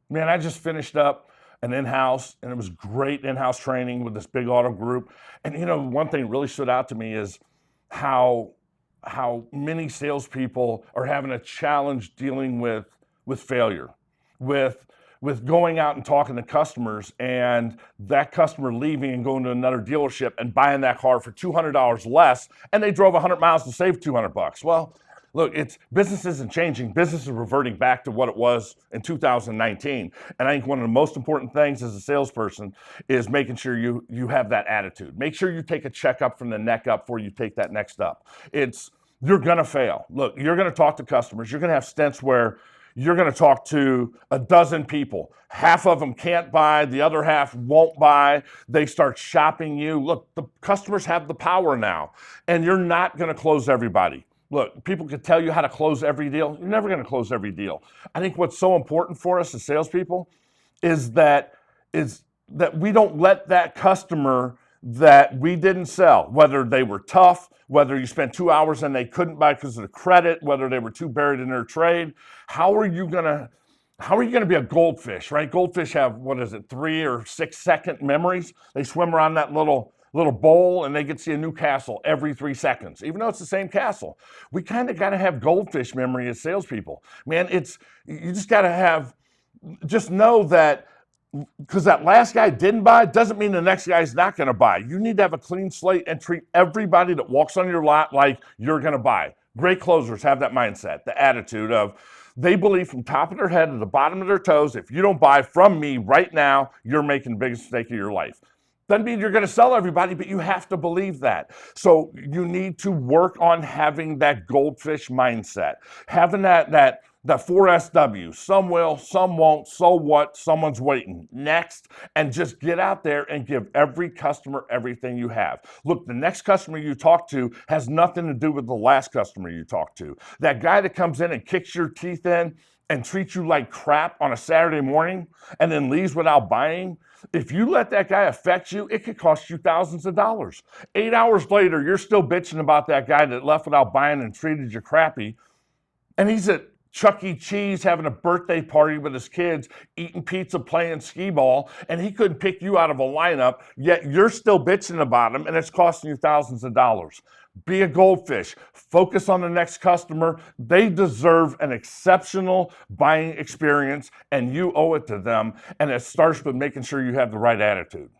Man, I just finished up an in-house, and it was great in-house training with this big auto group. And one thing that really stood out to me is how many salespeople are having a challenge dealing with failure, with going out and talking to customers, and that customer leaving and going to another dealership and buying that car for $200 less, and they drove 100 miles to save $200. Well, look, business isn't changing. Business is reverting back to what it was in 2019. And I think one of the most important things as a salesperson is making sure you have that attitude. Make sure you take a checkup from the neck up before you take that next up. You're gonna fail. Look, you're gonna talk to customers. You're gonna have stints where you're going to talk to a dozen people. Half of them can't buy, the other half won't buy. They start shopping you. Look, the customers have the power now, and you're not going to close everybody. Look, people could tell you how to close every deal. You're never going to close every deal. I think what's so important for us as salespeople is that we don't let that customer that we didn't sell, whether they were tough, whether you spent 2 hours and they couldn't buy because of the credit, whether they were too buried in their trade. How are you gonna be a goldfish, right? Goldfish have, 3 or 6 second memories. They swim around that little bowl and they get to see a new castle every 3 seconds, even though it's the same castle. We kind of got to have goldfish memory as salespeople. Man, you just know that because that last guy didn't buy doesn't mean the next guy's not going to buy. You need to have a clean slate and treat everybody that walks on your lot like you're going to buy. Great closers have that mindset, the attitude of they believe from top of their head to the bottom of their toes, if you don't buy from me right now, you're making the biggest mistake of your life. Doesn't mean you're going to sell everybody, but you have to believe that. So you need to work on having that goldfish mindset, having that 4SW. Some will, some won't. So what? Someone's waiting. Next, and just get out there and give every customer everything you have. Look, the next customer you talk to has nothing to do with the last customer you talked to. That guy that comes in and kicks your teeth in and treats you like crap on a Saturday morning and then leaves without buying, if you let that guy affect you, it could cost you thousands of dollars. 8 hours later, you're still bitching about that guy that left without buying and treated you crappy. And he's at Chuck E. Cheese having a birthday party with his kids, eating pizza, playing skee ball, and he couldn't pick you out of a lineup, yet you're still bitching about him, and it's costing you thousands of dollars. Be a goldfish. Focus on the next customer. They deserve an exceptional buying experience, and you owe it to them. And it starts with making sure you have the right attitude.